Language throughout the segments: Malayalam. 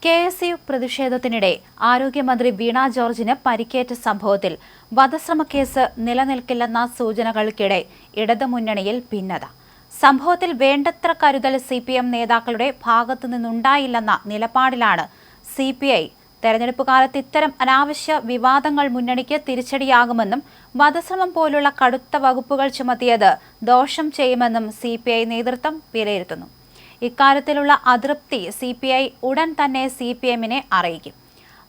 KSU പ്രതിഷേധത്തിനിടെ ആരോഗ്യമന്ത്രി വീണ ജോർജിന് പരിക്കേറ്റ സംഭവത്തിൽ വധശ്രമക്കേസ് നിലനിൽക്കില്ലെന്ന സൂചനകൾക്കിടെ ഇടതുമുന്നണിയിൽ ഭിന്നത. സംഭവത്തിൽ വേണ്ടത്ര കരുതൽ CPM നേതാക്കളുടെ ഭാഗത്തുനിന്നുണ്ടായില്ലെന്ന നിലപാടിലാണ് CPI. തെരഞ്ഞെടുപ്പ് കാലത്ത് ഇത്തരം അനാവശ്യ വിവാദങ്ങൾ മുന്നണിക്ക് തിരിച്ചടിയാകുമെന്നും വധശ്രമം പോലുള്ള കടുത്ത വകുപ്പുകൾ ചുമത്തിയത് ദോഷം ചെയ്യുമെന്നും CPI നേതൃത്വം വിലയിരുത്തുന്നു. ഇക്കാര്യത്തിലുള്ള അതൃപ്തി CPI ഉടൻ തന്നെ CPMനെ അറിയിക്കും.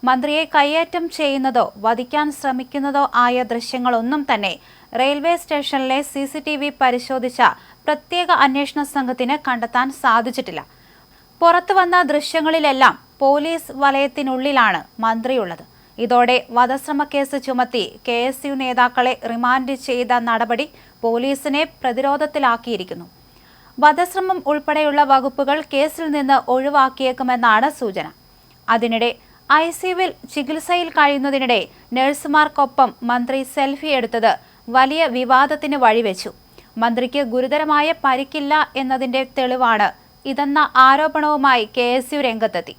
മന്ത്രിയെ കയ്യേറ്റം ചെയ്യുന്നതോ വധിക്കാൻ ശ്രമിക്കുന്നതോ ആയ ദൃശ്യങ്ങളൊന്നും തന്നെ റെയിൽവേ സ്റ്റേഷനിലെ CCTV പരിശോധിച്ച പ്രത്യേക അന്വേഷണ സംഘത്തിന് കണ്ടെത്താൻ സാധിച്ചിട്ടില്ല. പുറത്തുവന്ന ദൃശ്യങ്ങളിലെല്ലാം പോലീസ് വലയത്തിനുള്ളിലാണ് മന്ത്രിയുള്ളത്. ഇതോടെ വധശ്രമക്കേസ് ചുമത്തി KSU നേതാക്കളെ റിമാൻഡ് ചെയ്ത നടപടി പോലീസിനെ പ്രതിരോധത്തിലാക്കിയിരിക്കുന്നു. വധശ്രമം ഉൾപ്പെടെയുള്ള വകുപ്പുകൾ കേസിൽ നിന്ന് ഒഴിവാക്കിയേക്കുമെന്നാണ് സൂചന. അതിനിടെ ICUവിൽ ചികിത്സയിൽ കഴിയുന്നതിനിടെ നഴ്സുമാർക്കൊപ്പം മന്ത്രി സെൽഫി എടുത്തത് വലിയ വിവാദത്തിന് വഴിവെച്ചു. മന്ത്രിക്ക് ഗുരുതരമായ പരിക്കില്ല എന്നതിന്റെ തെളിവാണ് ഇതെന്ന ആരോപണവുമായി KSU രംഗത്തെത്തി.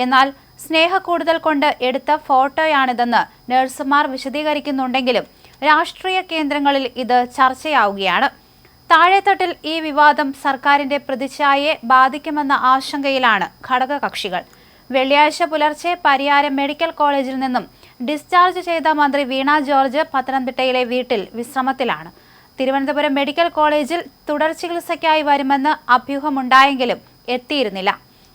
എന്നാൽ സ്നേഹക്കൂടുതൽ കൊണ്ട് എടുത്ത ഫോട്ടോയാണിതെന്ന് നഴ്സുമാർ വിശദീകരിക്കുന്നുണ്ടെങ്കിലും രാഷ്ട്രീയ കേന്ദ്രങ്ങളിൽ ഇത് ചർച്ചയാവുകയാണ്. താഴെത്തട്ടിൽ ഈ വിവാദം സർക്കാരിന്റെ പ്രതിച്ഛായയെ ബാധിക്കുമെന്ന ആശങ്കയിലാണ് ഘടകകക്ഷികൾ. വെള്ളിയാഴ്ച പുലർച്ചെ പരിയാരം മെഡിക്കൽ കോളേജിൽ നിന്നും ഡിസ്ചാർജ് ചെയ്ത മന്ത്രി വീണ ജോർജ് പത്തനംതിട്ടയിലെ വീട്ടിൽ വിശ്രമത്തിലാണ്. തിരുവനന്തപുരം മെഡിക്കൽ കോളേജിൽ തുടർ ചികിത്സയ്ക്കായി വരുമെന്ന് അഭ്യൂഹമുണ്ടായെങ്കിലും എത്തിയിരുന്നില്ല.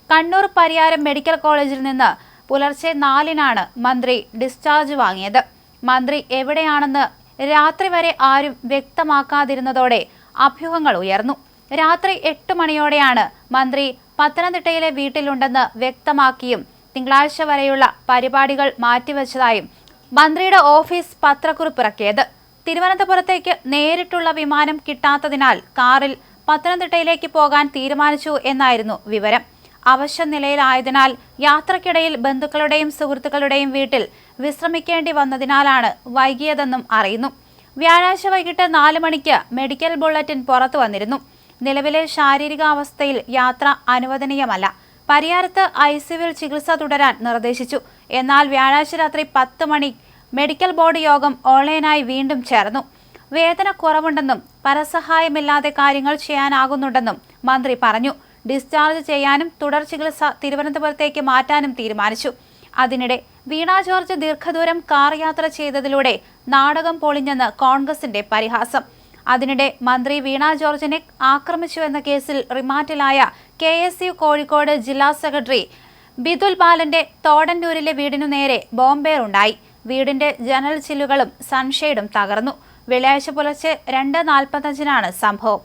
കണ്ണൂർ പരിയാരം മെഡിക്കൽ കോളേജിൽ നിന്ന് പുലർച്ചെ 4-നാണ് മന്ത്രി ഡിസ്ചാർജ് വാങ്ങിയത്. മന്ത്രി എവിടെയാണെന്ന് രാത്രി വരെ ആരും വ്യക്തമാക്കാതിരുന്നതോടെ അഭ്യൂഹങ്ങൾ ഉയർന്നു. രാത്രി 8 മണിയോടെയാണ് മന്ത്രി പത്തനംതിട്ടയിലെ വീട്ടിലുണ്ടെന്ന് വ്യക്തമാക്കിയും തിങ്കളാഴ്ച വരെയുള്ള പരിപാടികൾ മാറ്റിവെച്ചതായും മന്ത്രിയുടെ ഓഫീസ് പത്രക്കുറിപ്പിറക്കിയത്. തിരുവനന്തപുരത്തേക്ക് നേരിട്ടുള്ള വിമാനം കിട്ടാത്തതിനാൽ കാറിൽ പത്തനംതിട്ടയിലേക്ക് പോകാൻ തീരുമാനിച്ചു എന്നായിരുന്നു വിവരം. അവശ്യ നിലയിലായതിനാൽ യാത്രക്കിടയിൽ ബന്ധുക്കളുടെയും സുഹൃത്തുക്കളുടെയും വീട്ടിൽ വിശ്രമിക്കേണ്ടി വന്നതിനാലാണ് വൈകിയതെന്നും അറിയുന്നു. വ്യാഴാഴ്ച വൈകിട്ട് 4 മണിക്ക് മെഡിക്കൽ ബുള്ളറ്റിൻ പുറത്തു വന്നിരുന്നു. നിലവിലെ ശാരീരികാവസ്ഥയിൽ യാത്ര അനുവദനീയമല്ല. പരിയാരത്ത് ICUവിൽ ചികിത്സ തുടരാൻ നിർദ്ദേശിച്ചു. എന്നാൽ വ്യാഴാഴ്ച രാത്രി 10 മണി മെഡിക്കൽ ബോർഡ് യോഗം ഓൺലൈനായി വീണ്ടും ചേർന്നു. വേദന കുറവുണ്ടെന്നും പരസഹായമില്ലാതെ കാര്യങ്ങൾ ചെയ്യാനാകുന്നുണ്ടെന്നും മന്ത്രി പറഞ്ഞു. ഡിസ്ചാർജ് ചെയ്യാനും തുടർ ചികിത്സ തിരുവനന്തപുരത്തേക്ക് മാറ്റാനും തീരുമാനിച്ചു. അതിനിടെ വീണ ജോർജ് ദീർഘദൂരം കാർ യാത്ര ചെയ്തതിലൂടെ നാടകം പൊളിഞ്ഞെന്ന് കോൺഗ്രസിന്റെ പരിഹാസം. അതിനിടെ മന്ത്രി വീണ ജോർജിനെ ആക്രമിച്ചുവെന്ന കേസിൽ റിമാൻഡിലായ KSU കോഴിക്കോട് ജില്ലാ സെക്രട്ടറി ബിദുൽ ബാലന്റെ തോടന്നൂരിലെ വീടിനു നേരെ ബോംബേറുണ്ടായി. വീടിന്റെ ജനൽ ചില്ലുകളും സൺഷെയ്ഡും തകർന്നു. വെള്ളിയാഴ്ച പുലർച്ചെ 2:45-നാണ് സംഭവം.